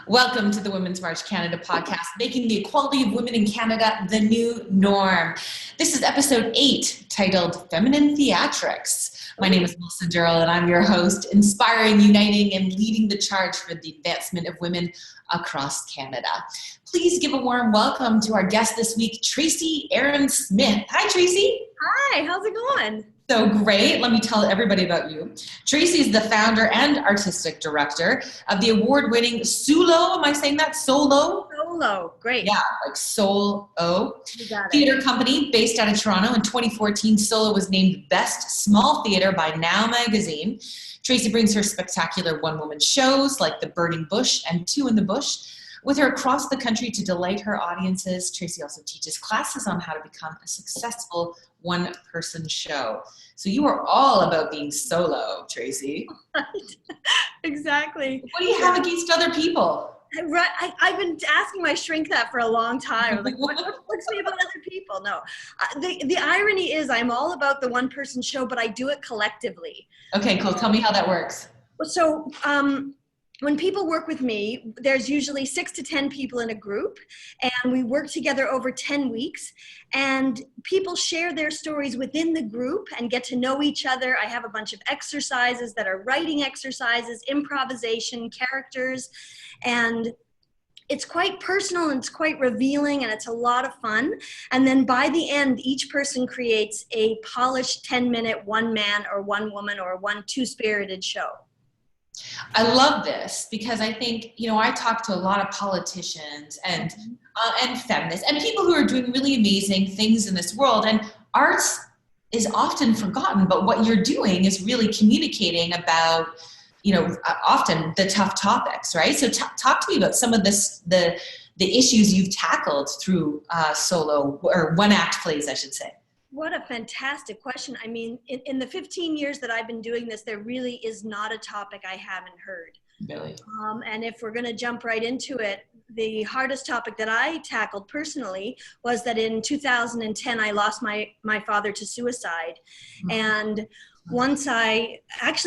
Welcome to the Women's March Canada podcast, making the equality of women in Canada the new norm. This is episode 8, titled Feminine Theatrics. My name is Melissa Durrell, and I'm your host, inspiring, uniting, and leading the charge for the advancement of women across Canada. Please give a warm welcome to our guest this week, Tracey Erin Smith. Hi, Tracey. Hi, how's it going? So great. Let me tell everybody about you. Tracey is the founder and artistic director of the award-winning Am I saying that? Solo, great. Yeah, like Soul-O You got it. theater company based out of Toronto. In 2014, Solo was named Best Small Theater by Now magazine. Tracey brings her spectacular one-woman shows like The Burning Bush and Two in the Bush with her across the country to delight her audiences. Tracey also teaches classes on how to become a successful one-person show. So you are all about being solo, Tracey. Right. Exactly. What do you have against other people? Right. I've been asking my shrink that for a long time. Like, what's me about other people? No. The irony is I'm all about the one-person show, but I do it collectively. Okay, cool. Tell me how that works. So, when people work with me, there's usually 6 to 10 people in a group, and we work together over 10 weeks, and people share their stories within the group and get to know each other. I have a bunch of exercises that are writing exercises, improvisation, characters, and it's quite personal and it's quite revealing and it's a lot of fun. And then by the end, each person creates a polished 10-minute one-man or one-woman or two-spirited show. I love this because I think, I talk to a lot of politicians and feminists and people who are doing really amazing things in this world, and arts is often forgotten, but what you're doing is really communicating about, often the tough topics, right? So talk to me about some of the issues you've tackled through solo or one-act plays, I should say. What a fantastic question. I mean, in the 15 years that I've been doing this, there really is not a topic I haven't heard. Really? And if we're going to jump right into it, the hardest topic that I tackled personally was that in 2010, I lost my father to suicide. Mm-hmm. And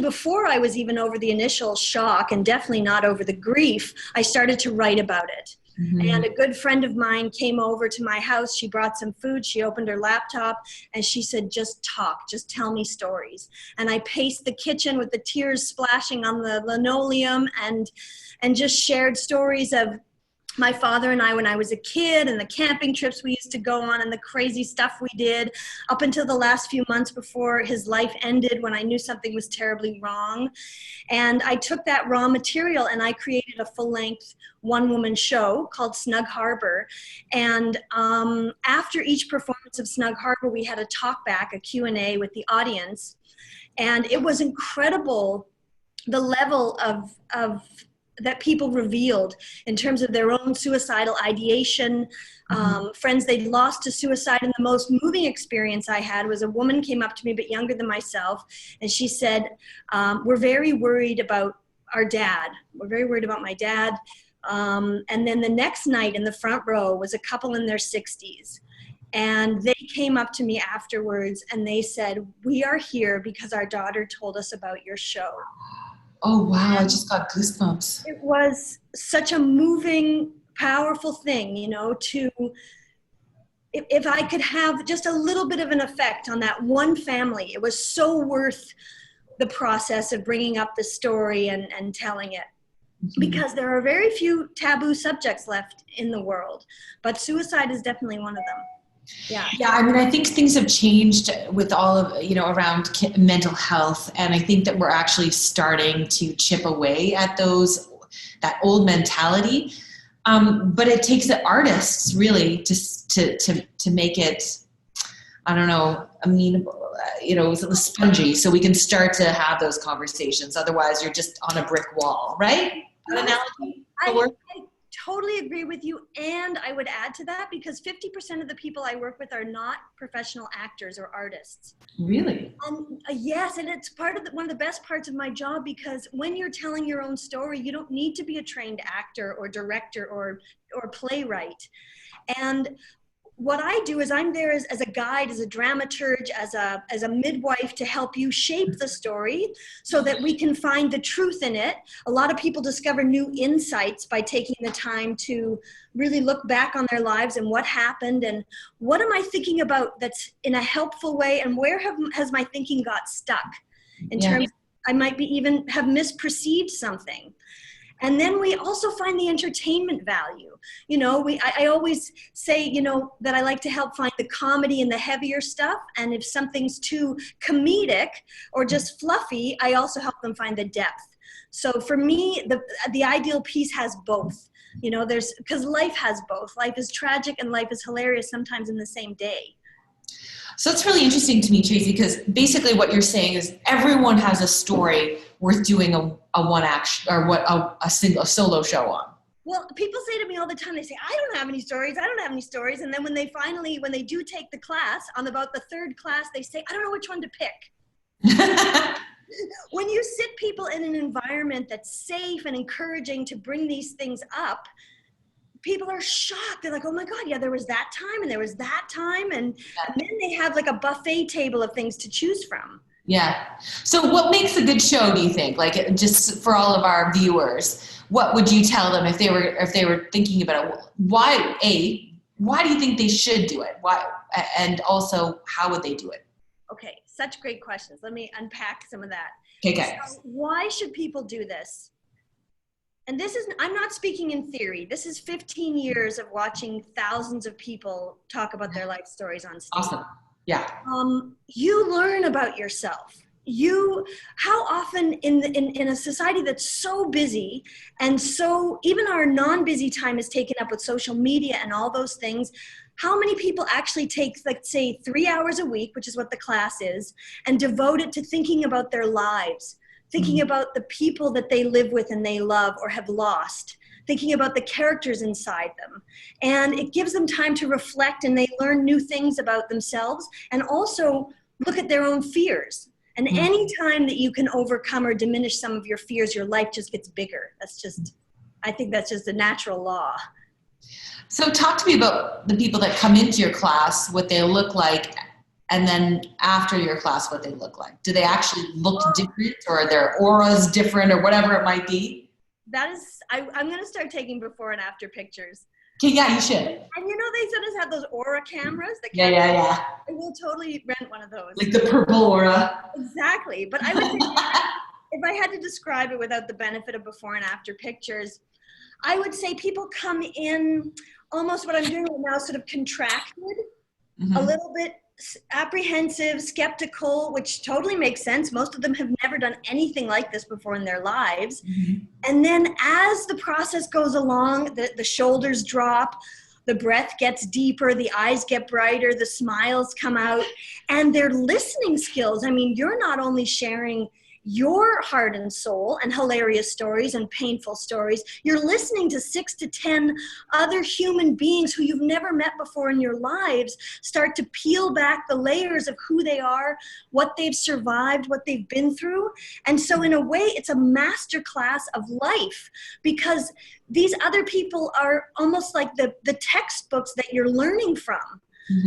before I was even over the initial shock and definitely not over the grief, I started to write about it. Mm-hmm. And a good friend of mine came over to my house. She brought some food. She opened her laptop and she said, just talk, just tell me stories. And I paced the kitchen with the tears splashing on the linoleum and just shared stories of my father and I when I was a kid and the camping trips we used to go on and the crazy stuff we did up until the last few months before his life ended when I knew something was terribly wrong. And I took that raw material and I created a full-length one-woman show called Snug Harbor. And after each performance of Snug Harbor, we had a talk back, a Q&A with the audience. And it was incredible, the level of that people revealed in terms of their own suicidal ideation, friends they'd lost to suicide. And the most moving experience I had was a woman came up to me, but younger than myself, and she said, we're very worried about our dad. We're very worried about my dad. And then the next night in the front row was a couple in their 60s. And they came up to me afterwards and they said, we are here because our daughter told us about your show. Oh, wow. I just got goosebumps. It was such a moving, powerful thing, if I could have just a little bit of an effect on that one family, it was so worth the process of bringing up the story and telling it. Mm-hmm. Because there are very few taboo subjects left in the world, but suicide is definitely one of them. Yeah. I mean, I think things have changed with all of, around mental health. And I think that we're actually starting to chip away at that old mentality. But it takes the artists really to make it, amenable, spongy, so we can start to have those conversations. Otherwise you're just on a brick wall, right? That analogy? I totally agree with you, and I would add to that because 50% of the people I work with are not professional actors or artists. Really? Yes, and it's part of one of the best parts of my job because when you're telling your own story, you don't need to be a trained actor or director or playwright. And what I do is I'm there as a guide, as a dramaturge, as a midwife to help you shape the story so that we can find the truth in it. A lot of people discover new insights by taking the time to really look back on their lives and what happened and what am I thinking about that's in a helpful way, and where has my thinking got stuck in terms I might be even have misperceived something. And then we also find the entertainment value. You know, I always say, you know, that I like to help find the comedy in the heavier stuff. And if something's too comedic or just fluffy, I also help them find the depth. So for me, the ideal piece has both. You know, because life has both. Life is tragic and life is hilarious sometimes in the same day. So it's really interesting to me, Tracey, because basically what you're saying is everyone has a story worth doing a one act or a solo show on. Well, people say to me all the time, they say, I don't have any stories. And then when they do take the class, on about the third class, they say, I don't know which one to pick. When you sit people in an environment that's safe and encouraging to bring these things up, people are shocked. They're like, oh my God, yeah, there was that time and there was that time. And then they have like a buffet table of things to choose from. Yeah. So what makes a good show, do you think? Like, just for all of our viewers, what would you tell them if they were thinking about it? Why do you think they should do it? Why, and also how would they do it? Okay. Such great questions. Let me unpack some of that. Okay. So why should people do this? And I'm not speaking in theory. This is 15 years of watching thousands of people talk about their life stories on stage. Awesome. Yeah. You learn about yourself. How often in a society that's so busy and so even our non-busy time is taken up with social media and all those things, how many people actually take, like, say, 3 hours a week, which is what the class is, and devote it to thinking about their lives, thinking about the people that they live with and they love or have lost, thinking about the characters inside them. And it gives them time to reflect, and they learn new things about themselves and also look at their own fears. And any time that you can overcome or diminish some of your fears, your life just gets bigger. I think that's just a natural law. So talk to me about the people that come into your class, what they look like, and then after your class, what they look like. Do they actually look different, or are their auras different, or whatever it might be? I'm going to start taking before and after pictures. Okay, yeah, you should. And you know, they sometimes have those aura cameras. Yeah. I will totally rent one of those. Like the purple aura. Exactly. But I would say if I had to describe it without the benefit of before and after pictures, I would say people come in almost what I'm doing right now, sort of contracted, a little bit apprehensive, skeptical, which totally makes sense. Most of them have never done anything like this before in their lives. And then as the process goes along, the shoulders drop, the breath gets deeper, the eyes get brighter, the smiles come out, and their listening skills. I mean, you're not only sharing your heart and soul and hilarious stories and painful stories, you're listening to 6 to 10 other human beings who you've never met before in your lives start to peel back the layers of who they are, what they've survived, what they've been through. And so in a way, it's a master class of life, because these other people are almost like the textbooks that you're learning from.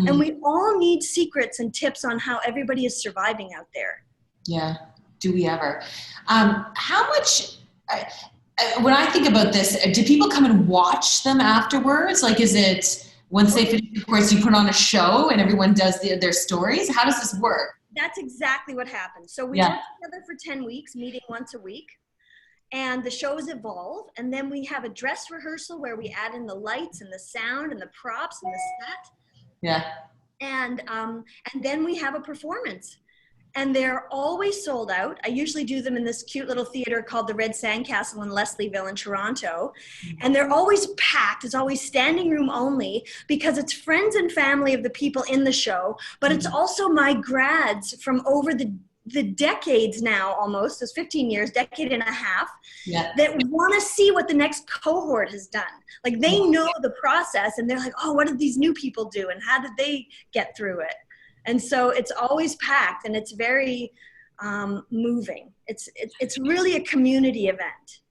And we all need secrets and tips on how everybody is surviving out there. Yeah. Do we ever? How much, when I think about this, do people come and watch them afterwards? Like, is it once they finish the course, you put on a show and everyone does their stories? How does this work? That's exactly what happens. So we work together for 10 weeks, meeting once a week. And the shows evolve. And then we have a dress rehearsal where we add in the lights and the sound and the props and the set. Yeah. And then we have a performance. And they're always sold out. I usually do them in this cute little theater called the Red Sandcastle in Leslieville in Toronto. And they're always packed. It's always standing room only, because it's friends and family of the people in the show. But it's also my grads from over the decades now, almost, it's 15 years, decade and a half, that want to see what the next cohort has done. Like, they know the process and they're like, oh, what did these new people do? And how did they get through it? And so it's always packed, and it's very moving. It's really a community event.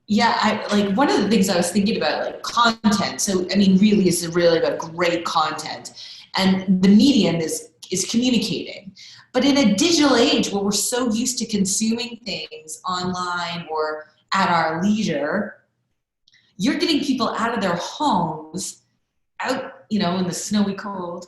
Yeah, I like one of the things I was thinking about, like content. So, I mean, really, it's really about great content, and the medium is communicating. But in a digital age where we're so used to consuming things online or at our leisure, you're getting people out of their homes, out, in the snowy cold,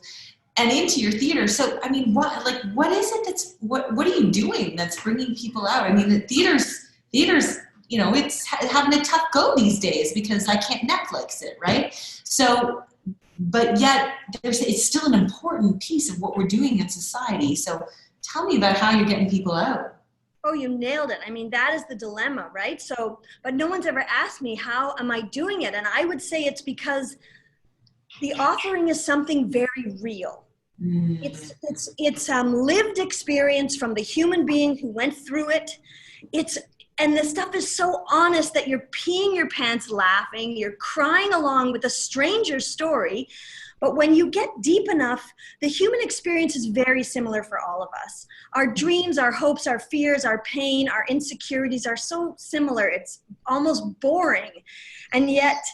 and into your theater. So, I mean, what is it what are you doing that's bringing people out? I mean, the theaters, it's having a tough go these days because I can't Netflix it, right? So, but yet it's still an important piece of what we're doing in society. So tell me about how you're getting people out. Oh, you nailed it. I mean, that is the dilemma, right? So, but no one's ever asked me, how am I doing it? And I would say it's because the offering is something very real. It's lived experience from the human being who went through it. And the stuff is so honest that you're peeing your pants laughing, you're crying along with a stranger's story. But when you get deep enough, the human experience is very similar for all of us. Our dreams, our hopes, our fears, our pain, our insecurities are so similar. It's almost boring. And yet,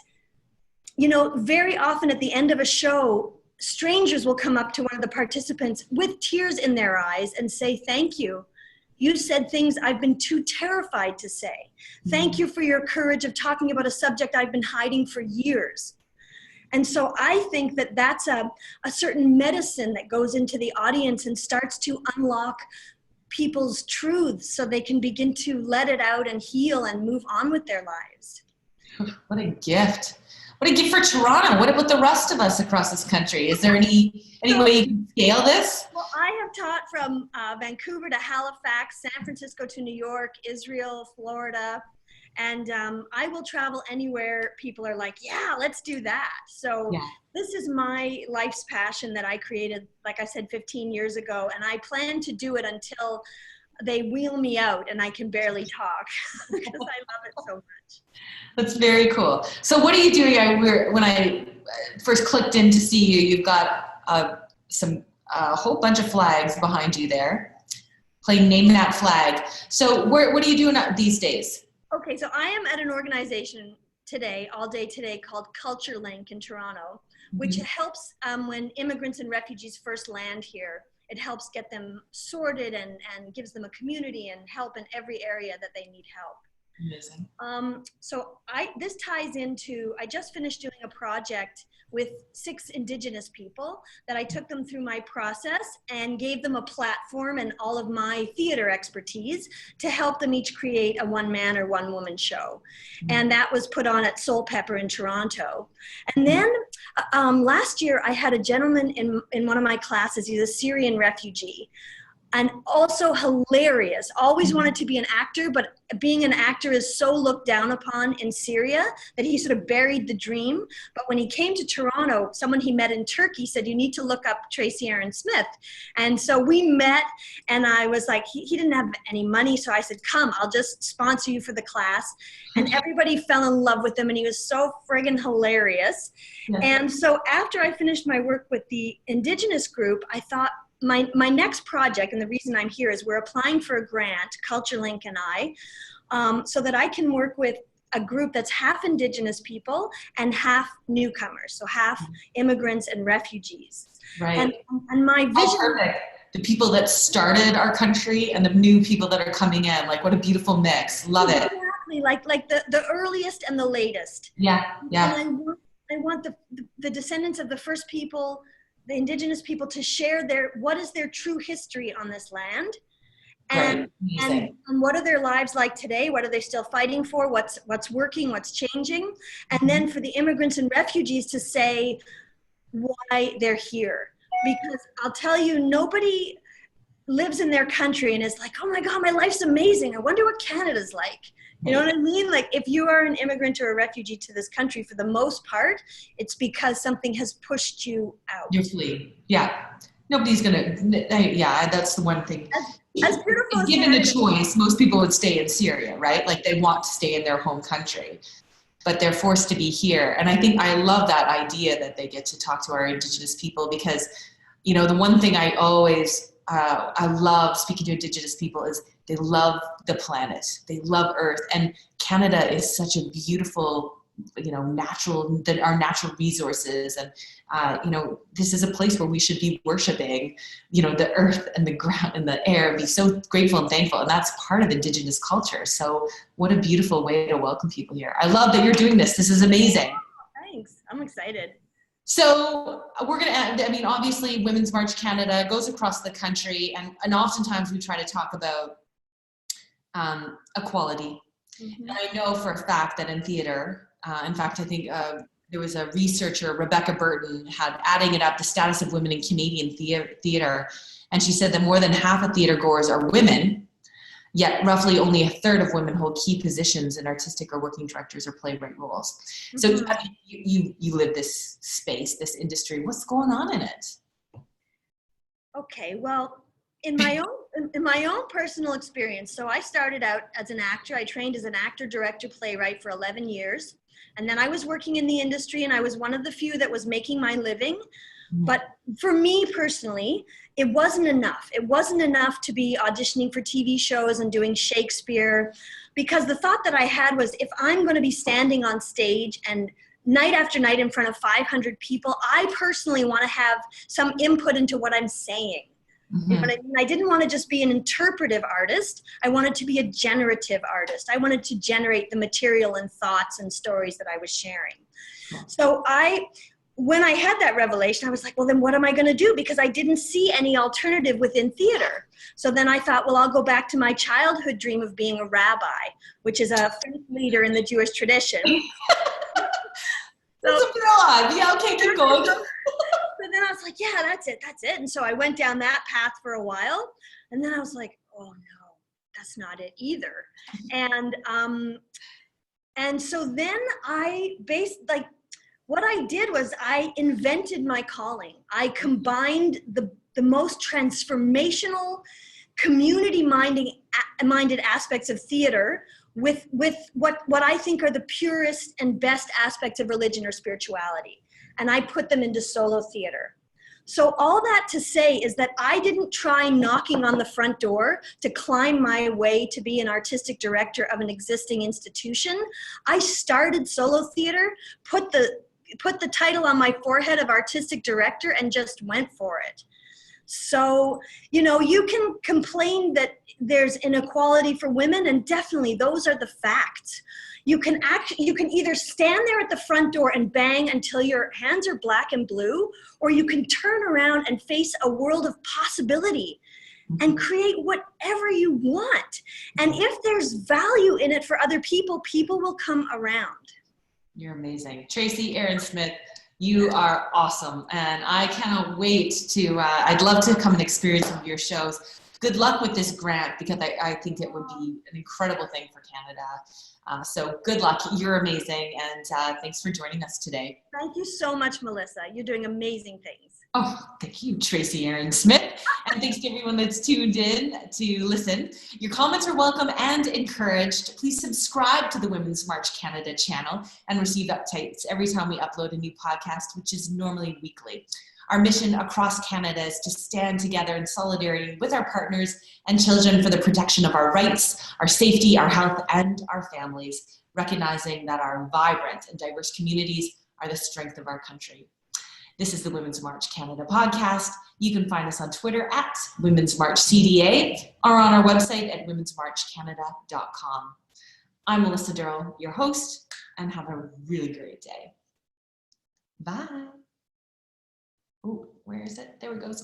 very often at the end of a show, strangers will come up to one of the participants with tears in their eyes and say, "Thank you. You said things I've been too terrified to say. Thank you for your courage of talking about a subject I've been hiding for years." And so I think that that's a certain medicine that goes into the audience and starts to unlock people's truths so they can begin to let it out and heal and move on with their lives. What a gift. What a gift for Toronto. What about the rest of us across this country? Is there any way you can scale this? Well, I have taught from Vancouver to Halifax, San Francisco to New York, Israel, Florida. And I will travel anywhere people are like, yeah, let's do that. So This is my life's passion that I created, like I said, 15 years ago. And I plan to do it until they wheel me out and I can barely talk because I love it so much. That's very cool. So what are you doing? When I first clicked in to see you, you've got a whole bunch of flags behind you there. Playing Name That Flag. So what are you doing these days? Okay, so I am at an organization today, all day today, called Culture Link in Toronto, which helps when immigrants and refugees first land here. It helps get them sorted and gives them a community and help in every area that they need help. Amazing. So this ties into, I just finished doing a project with 6 Indigenous people that I took them through my process and gave them a platform and all of my theater expertise to help them each create a one-man or one-woman show. And that was put on at Soul Pepper in Toronto. And then last year I had a gentleman in one of my classes. He's a Syrian refugee. And also hilarious, always wanted to be an actor, but being an actor is so looked down upon in Syria that he sort of buried the dream. But when he came to Toronto, someone he met in Turkey said, "You need to look up Tracey Erin Smith." And so we met, and I was like, he didn't have any money, so I said, "Come, I'll just sponsor you for the class." And everybody fell in love with him, and he was so friggin' hilarious. And so after I finished my work with the Indigenous group, I thought, my next project, and the reason I'm here, is we're applying for a grant, Culture Link and I, so that I can work with a group that's half Indigenous people and half newcomers, so half immigrants and refugees. Right. And my vision... perfect. The people that started our country and the new people that are coming in. Like, what a beautiful mix. Love it. Exactly, like the earliest and the latest. Yeah. And I want the descendants of the first people, the Indigenous people, to share what is their true history on this land, and what are their lives like today? What are they still fighting for? What's working? What's changing? And then for the immigrants and refugees to say why they're here. Because I'll tell you, nobody lives in their country and is like, "Oh my God, my life's amazing. I wonder what Canada's like." You know what I mean? Like, if you are an immigrant or a refugee to this country, for the most part, it's because something has pushed you out. You're fleeing. Yeah. Nobody's gonna, that's the one thing. As beautiful as given the choice, most people would stay in Syria, right? Like, they want to stay in their home country, but they're forced to be here. And I think I love that idea that they get to talk to our Indigenous people, because, the one thing I always, I love speaking to Indigenous people is They love the planet. They love Earth. And Canada is such a beautiful, our natural resources. And, this is a place where we should be worshiping, the earth and the ground and the air, be so grateful and thankful. And that's part of Indigenous culture. So what a beautiful way to welcome people here. I love that you're doing this. This is amazing. Thanks. I'm excited. So we're going to, obviously Women's March Canada goes across the country, and oftentimes we try to talk about equality. Mm-hmm. And I know for a fact that in theater, in fact, I think there was a researcher, Rebecca Burton, had adding it up, the status of women in Canadian theater. And she said that more than half of theater goers are women, yet roughly only a third of women hold key positions in artistic or working directors or playwright roles. Mm-hmm. So you live this space, this industry. What's going on in it? Okay, well, in my own personal experience, so I started out as an actor. I trained as an actor, director, playwright for 11 years. And then I was working in the industry, and I was one of the few that was making my living. But for me personally, it wasn't enough. It wasn't enough to be auditioning for TV shows and doing Shakespeare, because the thought that I had was, if I'm going to be standing on stage and night after night in front of 500 people, I personally want to have some input into what I'm saying. Mm-hmm. You know what I mean? I didn't want to just be an interpretive artist. I wanted to be a generative artist. I wanted to generate the material and thoughts and stories that I was sharing. So when I had that revelation, I was like, well, then what am I going to do? Because I didn't see any alternative within theater. So then I thought, well, I'll go back to my childhood dream of being a rabbi, which is a faith leader in the Jewish tradition. That's a broad. Yeah, okay, keep going. So then I was like, yeah, that's it. And so I went down that path for a while. And then I was like, oh no, that's not it either. And so then what I did was I invented my calling. I combined the most transformational, community-minded aspects of theater with what I think are the purest and best aspects of religion or spirituality. And I put them into solo theater. So all that to say is that I didn't try knocking on the front door to climb my way to be an artistic director of an existing institution. I started solo theater, put the title on my forehead of artistic director, and just went for it. So, you can complain that there's inequality for women, and definitely those are the facts. You can either stand there at the front door and bang until your hands are black and blue, or you can turn around and face a world of possibility and create whatever you want. And if there's value in it for other people, people will come around. You're amazing. Tracey Erin Smith, you are awesome. And I cannot wait to, I'd love to come and experience some of your shows. Good luck with this grant, because I think it would be an incredible thing for Canada. So good luck. You're amazing. And thanks for joining us today. Thank you so much, Melissa. You're doing amazing things. Oh, thank you, Tracey Erin Smith. And thanks to everyone that's tuned in to listen. Your comments are welcome and encouraged. Please subscribe to the Women's March Canada channel and receive updates every time we upload a new podcast, which is normally weekly. Our mission across Canada is to stand together in solidarity with our partners and children for the protection of our rights, our safety, our health, and our families, recognizing that our vibrant and diverse communities are the strength of our country. This is the Women's March Canada podcast. You can find us on Twitter at Women's March CDA or on our website at womensmarchcanada.com. I'm Melissa Durrell, your host, and have a really great day. Bye. Oh, where is it? There we go. Stop.